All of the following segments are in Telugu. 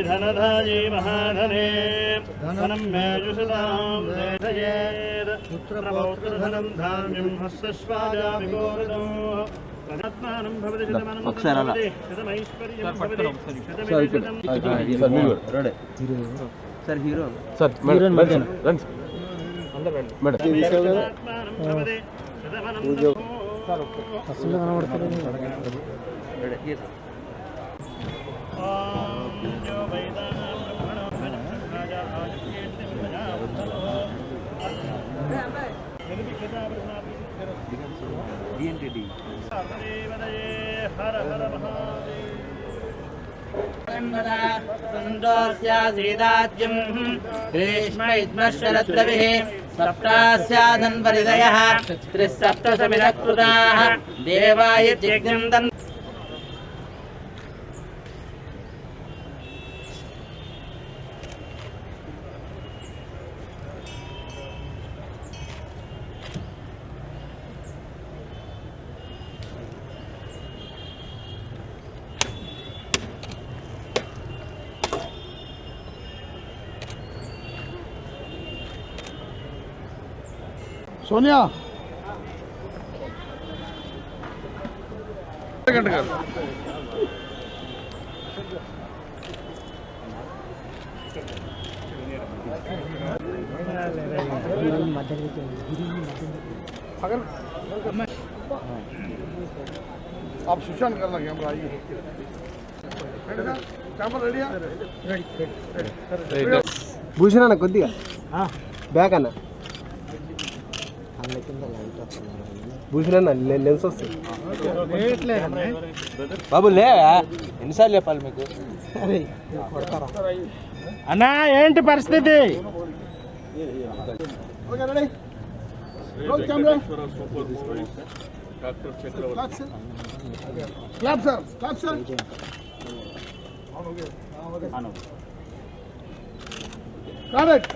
धनधाये महाधने धनं मे जुषतां देशयेत् पुत्रपौत्रधनं धान्यं हस्तश्वाजा विगोरदो तदात्मानं भवति शतमानं भवति शतमैश्वर्यं भवति शतमेकशतं sir hero sir madam run madam तदात्मानं भवति शतमानं అసలు కనబడుతుంది सप्तास्याधन्वरिदयः त्रिसप्तशमिदकृताः देवाय यज्ञं तन् सोनिया आप सुशांत करना कैमरा आइए कैमरा रेडी భూషణ అన్న కొద్దిగా బ్యాక్ అన్న భూషణ అన్న లెన్స్ వస్తుంది బాబు లేవా ఎన్నిసార్లు చెప్పాలి మీకు అన్నా ఏంటి పరిస్థితి क्लैप सर करेक्ट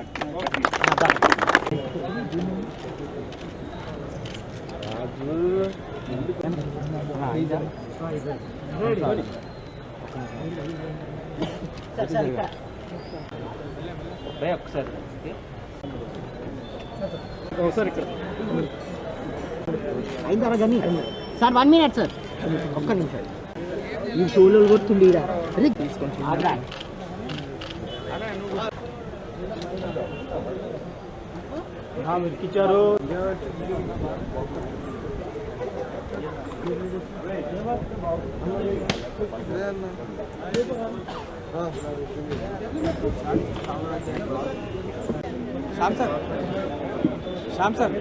అయిందా కానీ సార్ 1 మినిట్ సార్ ఒక్క నిమిషం ఈ షోలో కొడుతుంది ఇచ్చారు Shyam sir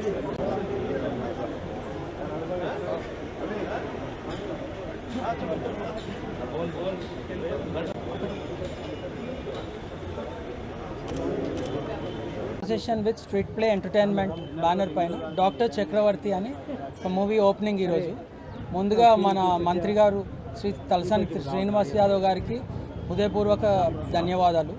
association with street play entertainment banner పైన డాక్టర్ చక్రవర్తి అని ఒక మూవీ ఓపెనింగ్ ఈరోజు. ముందుగా మన మంత్రి గారు శ్రీ తలసాని శ్రీనివాస్ యాదవ్ గారికి హృదయపూర్వక ధన్యవాదాలు.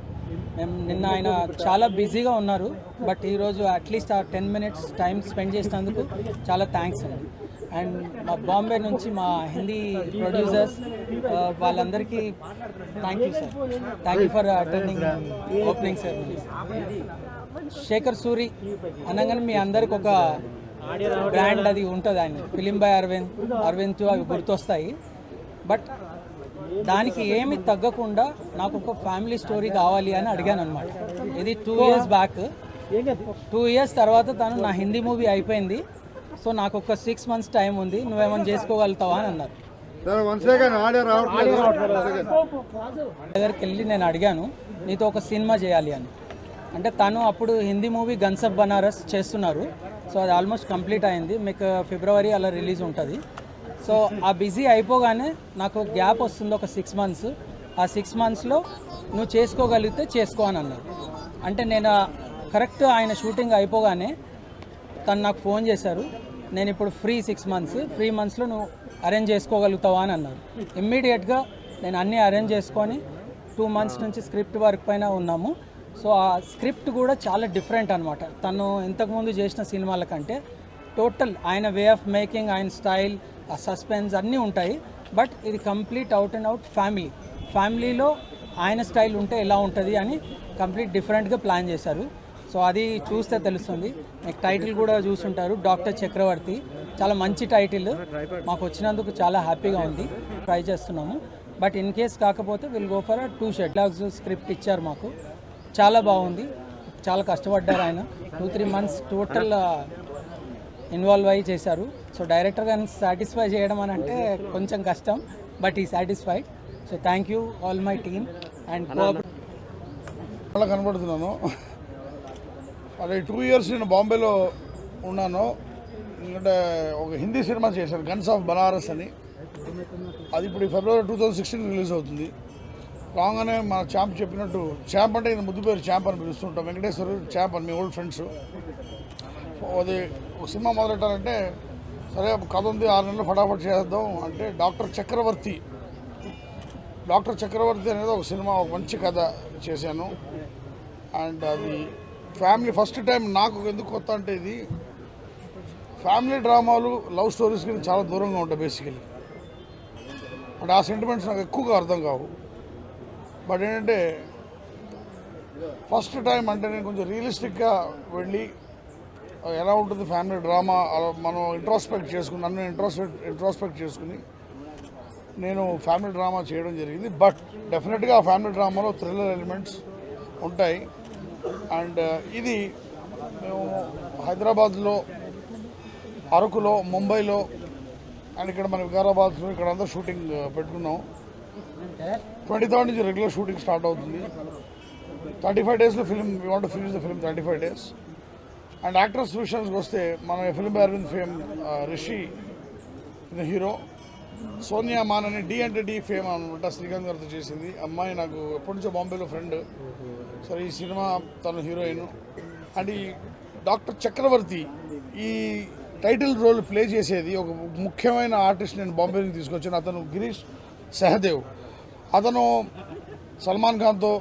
మేము నిన్న ఆయన చాలా బిజీగా ఉన్నారు, బట్ ఈరోజు అట్లీస్ట్ ఆ 10 మినిట్స్ టైం స్పెండ్ చేసినందుకు చాలా థ్యాంక్స్ అండి. అండ్ మా బాంబే నుంచి మా హిందీ ప్రొడ్యూసర్స్ వాళ్ళందరికీ thank you sir. Thank you for attending opening ceremony. Shekhar Suri అనగానే మీ అందరికి ఒక బ్రాండ్ అది ఉంటుంది, ఆయన ఫిలిం బై అరవింద్ అవి గుర్తొస్తాయి. బట్ దానికి ఏమి తగ్గకుండా నాకు ఒక ఫ్యామిలీ స్టోరీ కావాలి అని అడిగాను అనమాట. ఇది 2 ఇయర్స్ బ్యాక్. 2 ఇయర్స్ తర్వాత తను నా హిందీ మూవీ అయిపోయింది, సో నాకు ఒక 6 మంత్స్ టైం ఉంది, నువ్వేమైనా చేసుకోగలుగుతావా అని అన్నారు. దగ్గరికి వెళ్ళి నేను అడిగాను, నీతో ఒక సినిమా చేయాలి అని. అంటే తను అప్పుడు హిందీ మూవీ గన్సబ్ బనారస్ చేస్తున్నారు, సో అది ఆల్మోస్ట్ కంప్లీట్ అయింది. మీకు ఫిబ్రవరి అలా రిలీజ్ ఉంటుంది. సో ఆ బిజీ అయిపోగానే నాకు గ్యాప్ వస్తుంది ఒక 6 మంత్స్. ఆ 6 మంత్స్లో నువ్వు చేసుకోగలిగితే చేసుకో అని అన్నారు. అంటే నేను కరెక్ట్ ఆయన షూటింగ్ అయిపోగానే తను నాకు ఫోన్ చేశారు, నేను ఇప్పుడు ఫ్రీ 6 మంత్స్, 3 మంత్స్లో నువ్వు అరేంజ్ చేసుకోగలుగుతావా అని అన్నారు. ఇమ్మీడియట్గా నేను అన్నీ అరేంజ్ చేసుకొని 2 మంత్స్ నుంచి స్క్రిప్ట్ వర్క్ పైన ఉన్నాము. సో ఆ స్క్రిప్ట్ కూడా చాలా డిఫరెంట్ అనమాట. తను ఇంతకుముందు చేసిన సినిమాల కంటే టోటల్ ఆయన వే ఆఫ్ మేకింగ్, ఆయన స్టైల్, ఆ సస్పెన్స్ అన్నీ ఉంటాయి. బట్ ఇది కంప్లీట్ అవుట్ అండ్ అవుట్ ఫ్యామిలీలో ఆయన స్టైల్ ఉంటే ఎలా ఉంటుంది అని కంప్లీట్ డిఫరెంట్గా ప్లాన్ చేశారు. సో అది చూస్తే తెలుస్తుంది. మీకు టైటిల్ కూడా చూసుంటారు, డాక్టర్ చక్రవర్తి. చాలా మంచి టైటిల్, మాకు వచ్చినందుకు చాలా హ్యాపీగా ఉంది. ట్రై చేస్తున్నాము. బట్ ఇన్ కేస్ కాకపోతే విల్ గో ఫర్ 2 షెడ్లాగ్స్ స్క్రిప్ట్ ఇచ్చారు మాకు. చాలా బాగుంది, చాలా కష్టపడ్డారు ఆయన. 2-3 months టోటల్ ఇన్వాల్వ్ అయ్యి చేశారు. సో డైరెక్టర్ గారిని సాటిస్ఫై చేయడం అని అంటే కొంచెం కష్టం, బట్ ఈ satisfied. So thank you all my team and అలా కనబడుతున్నాను. అదే 2 years నేను బాంబేలో ఉన్నాను. ఎందుకంటే ఒక హిందీ సినిమా చేశాను, గన్స్ ఆఫ్ బనారస్ అని. అది ఇప్పుడు February 2016 రిలీజ్ అవుతుంది. రాగానే మన ఛాంప్ చెప్పినట్టు, ఛాంప్ అంటే ఇది ముద్దు పేరు ఛాంప్ అని పిలుస్తుంటాం, వెంకటేశ్వర ఛాంప్ అని, మీ ఓల్డ్ ఫ్రెండ్స్. అది ఒక సినిమా మొదలెట్టాలంటే సరే కథ ఉంది, 6 నెలలు ఫటాఫట్ చేద్దాం అంటే డాక్టర్ చక్రవర్తి అనేది ఒక సినిమా, ఒక మంచి కథ చేశాను. అండ్ అది ఫ్యామిలీ ఫస్ట్ టైం. నాకు ఎందుకు కొత్త అంటే ఇది ఫ్యామిలీ డ్రామాలు, లవ్ స్టోరీస్కి చాలా దూరంగా ఉంటాయి బేసికలీ. అంటే ఆ సెంటిమెంట్స్ నాకు ఎక్కువగా అర్థం కావు. బట్ ఏంటంటే ఫస్ట్ టైం అంటే నేను కొంచెం రియలిస్టిక్గా వెళ్ళి ఎలా ఉంటుంది ఫ్యామిలీ డ్రామా మనం నన్ను ఇంట్రోస్పెక్ట్ చేసుకుని నేను ఫ్యామిలీ డ్రామా చేయడం జరిగింది. బట్ డెఫినెట్గా ఆ ఫ్యామిలీ డ్రామాలో థ్రిల్లర్ ఎలిమెంట్స్ ఉంటాయి. అండ్ ఇది మేము హైదరాబాద్లో, అరకులో, ముంబైలో అండ్ ఇక్కడ మన వికారాబాద్లో ఇక్కడ అంతా షూటింగ్ పెట్టుకున్నాం. 23rd నుంచి రెగ్యులర్ షూటింగ్ స్టార్ట్ అవుతుంది. 35 daysలో film, we want to finish the film 35 days. And actors విషయానికి వస్తే మన film Arvind fame Rishi hero, Sonia Mann అని డి అంటే డి ఫేమ్ అనమాట, శ్రీకాంత్ గారితో చేసింది అమ్మాయి. నాకు ఎప్పటి నుంచో బాంబేలో ఫ్రెండ్. సరే ఈ సినిమా తను హీరోయిన్. అండ్ ఈ డాక్టర్ చక్రవర్తి ఈ టైటిల్ రోల్ ప్లే చేసేది ఒక ముఖ్యమైన ఆర్టిస్ట్ నేను బాంబే నుంచి తీసుకొచ్చాను. అతను గిరీష్ సహదేవ్. అతను సల్మాన్ ఖాన్తో,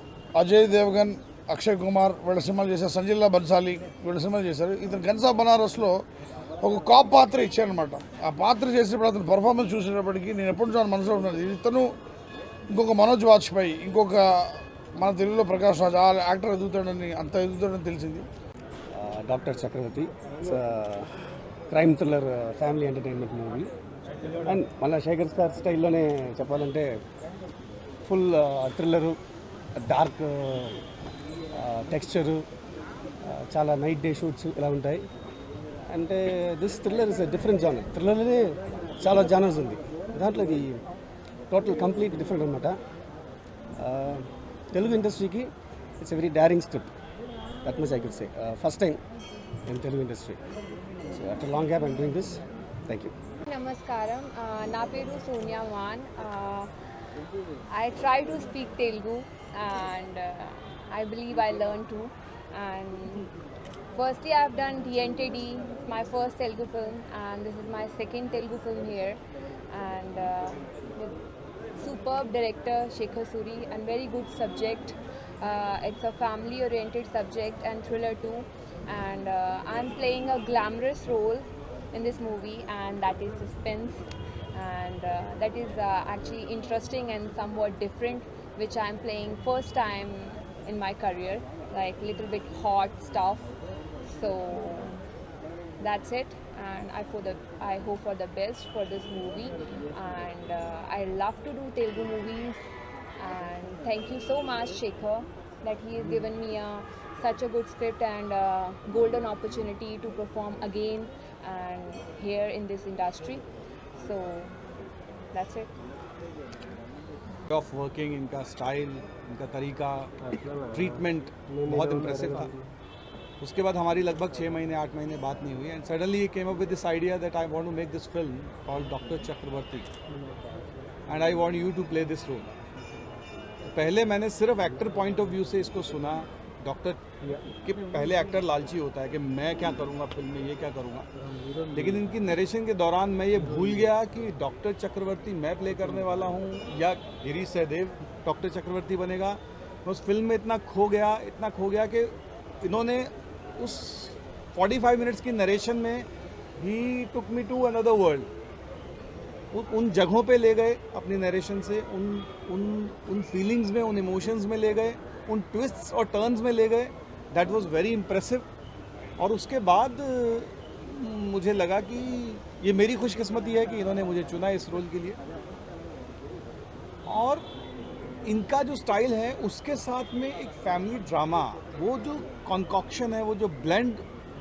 అజయ్ దేవగన్, అక్షయ్ కుమార్ వీళ్ళ సినిమాలు చేశారు, సంజయ్లా బన్సాలి వీళ్ళ సినిమాలు చేశారు. ఇతను గన్స్ ఆఫ్ బనారస్లో ఒక కాప్ పాత్ర ఇచ్చారనమాట. ఆ పాత్ర చేసేటప్పుడు అతను పర్ఫార్మెన్స్ చూసేటప్పటికి నేను ఎప్పటి నుంచో మనసులో ఉన్నాను, ఇతను ఇంకొక మనోజ్ వాజ్పేయి, ఇంకొక మన తెలుగులో ప్రకాష్ రాజ్, ఆ యాక్టర్ అంత ఎదుగుతాడని తెలిసింది. Doctor Chakravarthi crime thriller family entertainment movie. And మళ్ళీ శేఖర్ సార్ స్టైల్లోనే చెప్పాలంటే ఫుల్ థ్రిల్లరు, డార్క్ టెక్స్చరు, చాలా నైట్ డే షూట్స్ ఇలా ఉంటాయి. అంటే this thriller is different genre. థ్రిల్లర్లోనే చాలా జానర్స్ ఉంది, దాంట్లో ఇది టోటల్ కంప్లీట్ డిఫరెంట్ అనమాట. తెలుగు ఇండస్ట్రీకి it's a very daring script, that much I can say. First time in Telugu industry. So after long gap I'm doing this. Thank you. నమస్కారం, నా పేరు Sonia Mann. I try to speak Telugu and I believe I learn too. And firstly, I've done TNTD, my first Telugu film, and this is my second Telugu film here. And with superb director Shekhar Suri and very good subject. It's a family-oriented subject and thriller too. And I'm playing a glamorous role in this movie, and that is suspense. And that is actually interesting and somewhat different, which I'm playing first time in my career, like little bit hot stuff. So that's it, and I hope for the best for this movie. And I love to do Telugu movies, and thank you so much Shekhar that he has given me such a good script and golden opportunity to perform again and here in this industry. So that's it. Of working, इनका स्टाइल, इनका तरीका, ट्रीटमेंट बहुत इम्प्रेसिव था. उसके बाद हमारी लगभग 6 महीने 8 महीने बात नहीं हुई, एंड सडनली ही came up with this idea that I want to make this film called doctor Chakravarthy and I want you to play this role. पहले मैंने सिर्फ एक्टर पॉइंट ऑफ व्यू से इसको सुना. डॉक्टर के पहले एक्टर लालची होता है कि मैं क्या करूँगा फिल्म में, ये क्या करूँगा. लेकिन इनकी नरेशन के दौरान मैं ये भूल गया कि डॉक्टर चक्रवर्ती मैं प्ले करने वाला हूँ या गिरीश सहदेव डॉक्टर चक्रवर्ती बनेगा. मैं उस फिल्म में इतना खो गया कि इन्होंने उस 45 मिनट्स की नरेशन में ही टुक मी टू अनदर वर्ल्ड. उन जगहों पे ले गए अपनी नरेशन से, उन उन उन फीलिंग्स में, उन इमोशंस में ले गए, उन ट्विस्ट्स और टर्न्स में ले गए. That was very impressive. और उसके बाद मुझे लगा कि ये मेरी खुशकिस्मती है कि इन्होंने मुझे चुना इस रोल के लिए. और इनका जो स्टाइल है उसके साथ में एक फैमिली ड्रामा, वो जो कॉन्कॉक्शन है, वो जो ब्लेंड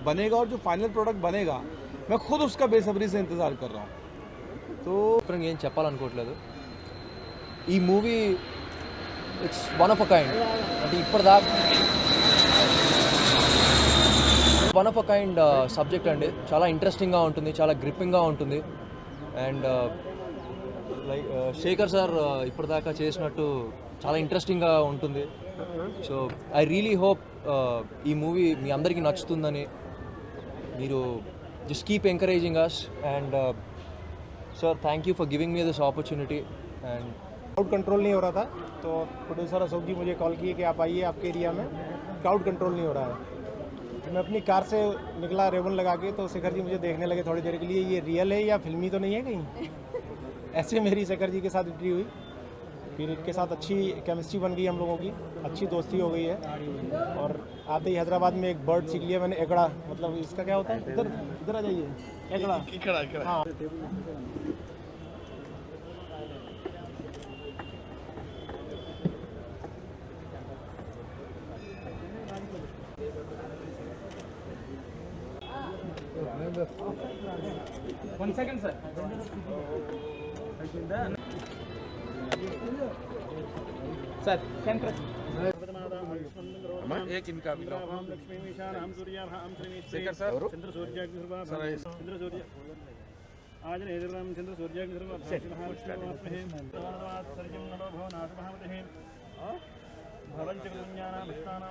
बनेगा और जो फाइनल प्रोडक्ट बनेगा, मैं खुद उसका बेसब्री से इंतज़ार कर रहा हूँ. तो ఏం చెప్పాలనుకోవట్లేదు. ఈ movie it's one of a kind. అంటే ఇప్పటిదాకా one of a kind subject అండి. చాలా ఇంట్రెస్టింగ్గా ఉంటుంది, చాలా గ్రిప్పింగ్గా ఉంటుంది. అండ్ లైక్ శేఖర్ సార్ ఇప్పటిదాకా చేసినట్టు చాలా ఇంట్రెస్టింగ్గా ఉంటుంది. సో ఐ రియలీ హోప్ ఈ మూవీ మీ అందరికీ నచ్చుతుందని. మీరు just keep encouraging us. And sir thank you for giving me this opportunity. And crowd control नहीं हो रहा था तो प्रोड्यूसर अशोक जी मुझे कॉल किए कि आप आइए, आपके एरिया में क्राउड कंट्रोल नहीं हो रहा है. तो मैं अपनी कार से निकला रेवन लगा के, तो शेखर जी मुझे देखने लगे थोड़ी देर के लिए, ये रियल है या फिल्मी तो नहीं है कहीं. ऐसे मेरी शेखर जी के साथ एंट्री हुई. फिर इनके साथ अच्छी केमिस्ट्री बन गई हम लोगों की, अच्छी दोस्ती हो गई है. और आते ही हैदराबाद में एक बर्ड सीख लिया मैंने, एकड़ा. मतलब इसका क्या होता है, इधर इधर आ जाइए, एकड़ा. हाँ. One second, sir. Sir, can press. एक इनका शेखर सर चंद्र सूर्य आज नेदुराम चंद्र सूर्य भवन चक्रज्ञानां भक्तानां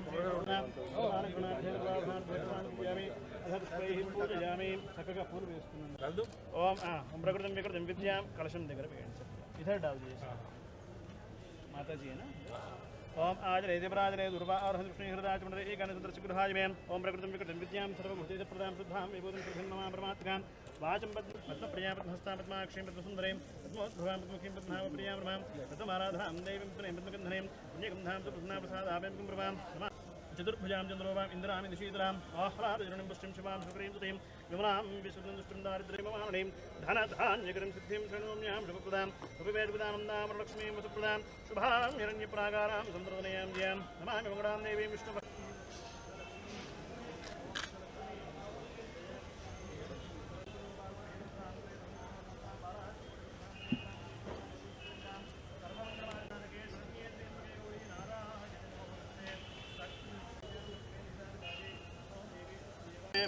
पूजयामि చక్కగా పూలు వేస్తున్నాను. ओम प्रकृतिं विकृतिं विद्यां कलशम దగ్గర వేయండి. इधर डाल दीजिए. माता जी है ना. ओम आजरे देवराजरे दुर्वा और हृष्णि हृदय चंद्र एकान सुदर्श गृहाज में ओम प्रकृतिं विकृतिं विद्यां सर्वभूतेषु प्रदां शुद्धां विभूतिं प्रसन्नमां परमात्मां वाचं पद्म प्रिया पद्महस्तां पद्माक्षीं पद्मसुन्दरीं पद्मोद्भवां पद्ममुखीं पद्मनाभ प्रियां प्रभां पद्माराधां देवीं पुत्रीं पद्मगन्धनीं पुण्यगन्धां च प्रसन्ना प्रसादाभ्यां प्रभां चतुर्भुजां चन्द्रोपां इन्द्राणि निशीतलां आह्लादजननीं पुष्टिं शिवां सुक्रीं सुतीं विमलां विशुद्धं दारिद्र्यमवाणीं धनधान्यकरीं सिद्धिं शृणोम्यां शुभप्रदां शुभवेदविदानन्दां लक्ष्मीं वसुप्रदां शुभां हिरण्यप्राकारां सन्दर्दनयां ध्यां नमामि मङ्गलां देवीं विष्णु.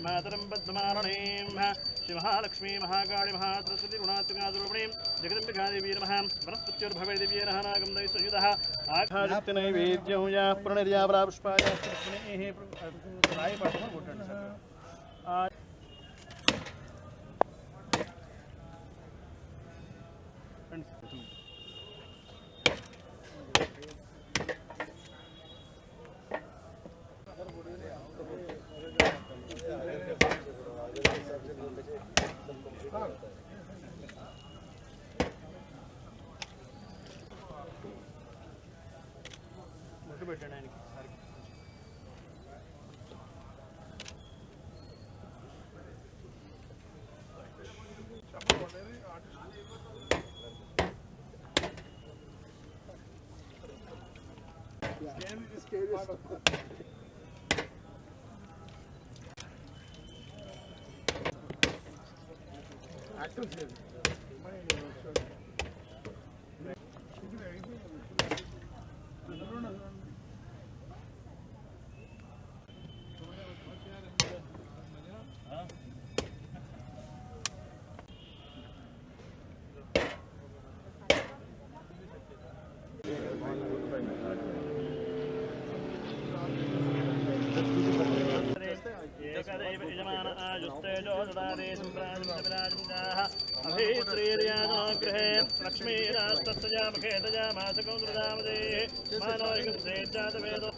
मातरं पद्ममारणीं महालक्ष्मी महाकाली महासरस्वती गुणात्मकारूपिणीं जगदम्बिका देवी नमः. वनस्पत्योर्भवे दिव्ये नहानागं दैसयुधः आखादित्यनैवेद्यं याः प्रणर्यावरापुष्पाय कृष्णेः रायपाठं कोट्टंడి सर. పెట్టడానికి एकदैव यजमान आजुस्तेजो ददारे सम्प्राजं अभिश्रीर्यागृहे लक्ष्मीरास्तस्य मुखे दजामासकौ ददामदे मानवैकं सेज्जातवेदो